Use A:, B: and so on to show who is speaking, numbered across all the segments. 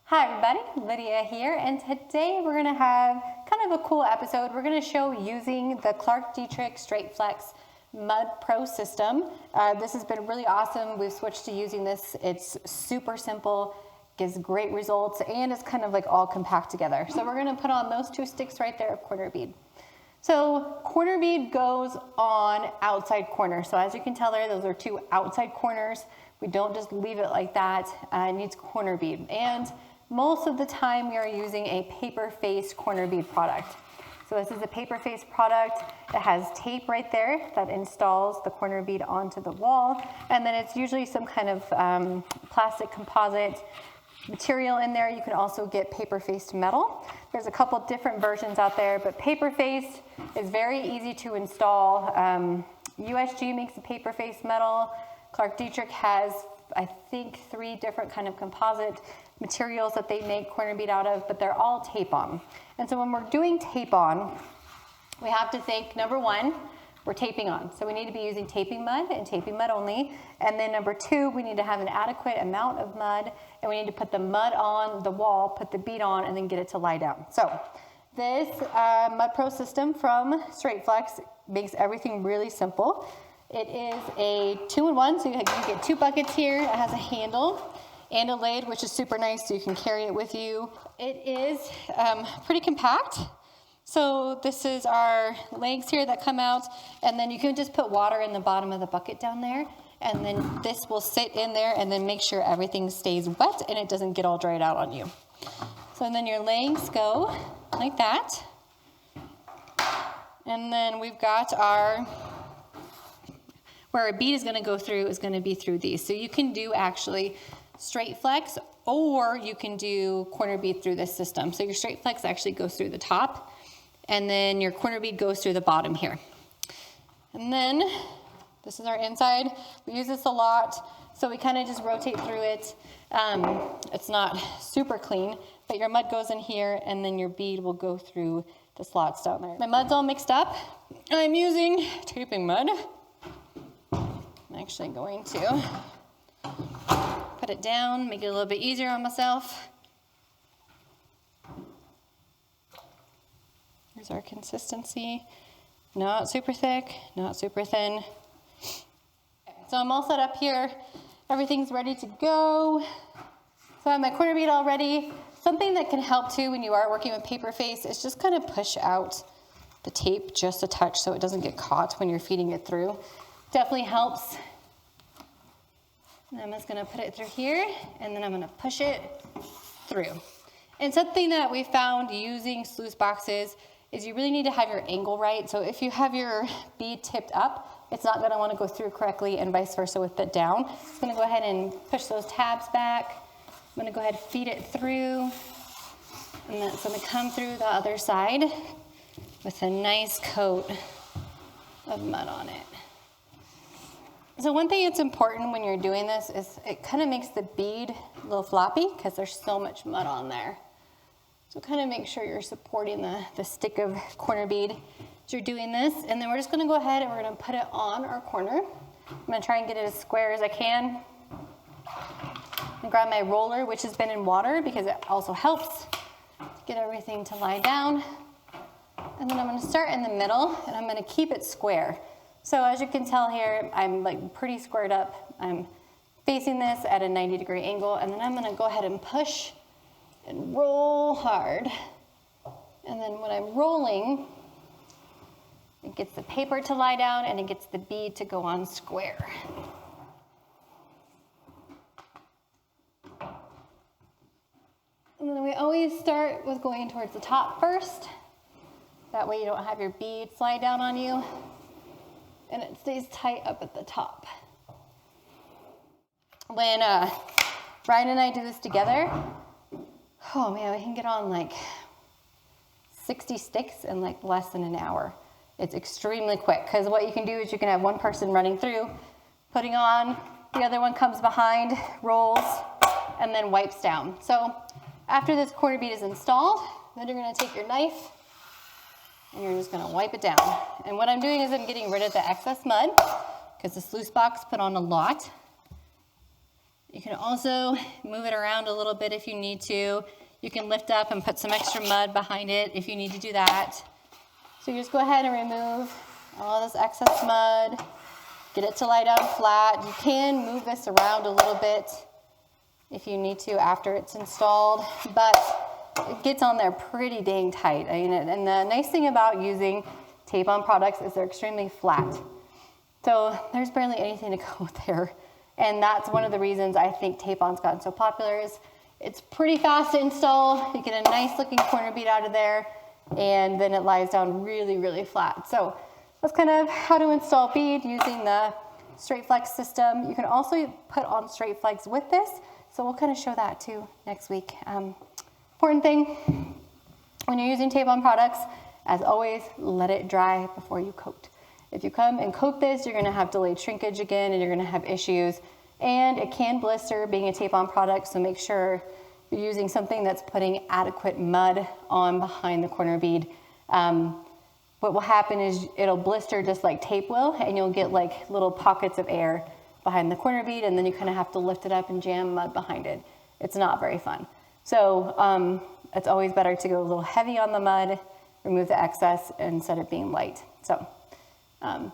A: Hi everybody, Lydia here, and today we're going to have kind of a cool episode. We're going to show using the ClarkDietrick Straight Flex Mud Pro system. This has been really awesome. We've switched to using this. It's super simple, gives great results, and it's kind of like all compact together. So we're going to put on those two sticks right there of corner bead. So corner bead goes on outside corner. So as you can tell there, those are two outside corners. We don't just leave it like that. It needs corner bead. And most of the time we are using a paper-faced corner bead product. So this is a paper-faced product. It has tape right there that installs the corner bead onto the wall. And then it's usually some kind of plastic composite material in there. You can also get paper-faced metal. There's a couple different versions out there, but paper-faced is very easy to install. USG makes a paper-faced metal. ClarkDietrick has, I think, 3 different kind of composite materials that they make corner bead out of, but they're all tape on. And so when we're doing tape on, we have to think, number one, we're taping on. So we need to be using taping mud and taping mud only. And then number 2, we need to have an adequate amount of mud, and we need to put the mud on the wall, put the bead on, and then get it to lie down. So this Mud Pro system from Straight Flex makes everything really simple. It is a 2-in-1, so you get 2 buckets here. It has a handle and a lid, which is super nice, so you can carry it with you. It is pretty compact. So this is our legs here that come out, and then you can just put water in the bottom of the bucket down there, and then this will sit in there and then make sure everything stays wet and it doesn't get all dried out on you. So then your legs go like that. And then we've got where our bead is going to go through is going to be through these. So you can do actually straight flex, or you can do corner bead through this system. So your straight flex actually goes through the top, and then your corner bead goes through the bottom here. And then this is our inside. We use this a lot, so we kind of just rotate through it. It's not super clean, but your mud goes in here, and then your bead will go through the slots down there. My mud's all mixed up. I'm using taping mud. I'm actually going to put it down, make it a little bit easier on myself. Here's our consistency. Not super thick, not super thin. So I'm all set up here. Everything's ready to go. So I have my corner bead all ready. Something that can help too when you are working with paper face is just kind of push out the tape just a touch so it doesn't get caught when you're feeding it through. Definitely helps. And I'm just going to put it through here, and then I'm going to push it through. And something that we found using sluice boxes is you really need to have your angle right. So if you have your bead tipped up, it's not going to want to go through correctly, and vice versa with it down. It's going to go ahead and push those tabs back. I'm going to go ahead and feed it through, and then it's going to come through the other side with a nice coat of mud on it. So one thing that's important when you're doing this is it kind of makes the bead a little floppy because there's so much mud on there. So kind of make sure you're supporting the stick of corner bead as you're doing this. And then we're just going to go ahead and we're going to put it on our corner. I'm going to try and get it as square as I can. And grab my roller, which has been in water because it also helps to get everything to lie down. And then I'm going to start in the middle, and I'm going to keep it square. So as you can tell here, I'm like pretty squared up. I'm facing this at a 90-degree angle, and then I'm going to go ahead and push and roll hard. And then when I'm rolling, it gets the paper to lie down, and it gets the bead to go on square. And then we always start with going towards the top first. That way you don't have your bead slide down on you, and it stays tight up at the top. When Ryan and I do this together, oh man, we can get on like 60 sticks in like less than an hour. It's extremely quick, because what you can do is you can have one person running through, putting on, the other one comes behind, rolls, and then wipes down. So after this corner bead is installed, then you're going to take your knife and you're just going to wipe it down. And what I'm doing is I'm getting rid of the excess mud, because the sluice box put on a lot. You can also move it around a little bit if you need to. You can lift up and put some extra mud behind it if you need to do that. So you just go ahead and remove all this excess mud, get it to lie down flat. You can move this around a little bit if you need to after it's installed, but it gets on there pretty dang tight. I mean, and the nice thing about using tape-on products is they're extremely flat. So there's barely anything to go there. And that's one of the reasons I think tape-on's gotten so popular is it's pretty fast to install. You get a nice looking corner bead out of there, and then it lies down really, really flat. So that's kind of how to install bead using the straight flex system. You can also put on straight flex with this. So we'll kind of show that too next week. Important thing, when you're using tape-on products, as always, let it dry before you coat. If you come and coat this, you're gonna have delayed shrinkage again, and you're gonna have issues. And it can blister being a tape-on product, so make sure you're using something that's putting adequate mud on behind the corner bead. What will happen is it'll blister just like tape will, and you'll get like little pockets of air behind the corner bead, and then you kind of have to lift it up and jam mud behind it. It's not very fun. So it's always better to go a little heavy on the mud, remove the excess, instead of being light. So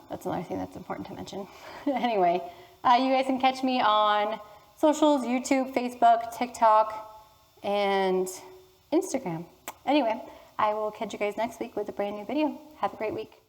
A: that's another thing that's important to mention. Anyway, you guys can catch me on socials, YouTube, Facebook, TikTok, and Instagram. Anyway, I will catch you guys next week with a brand new video. Have a great week.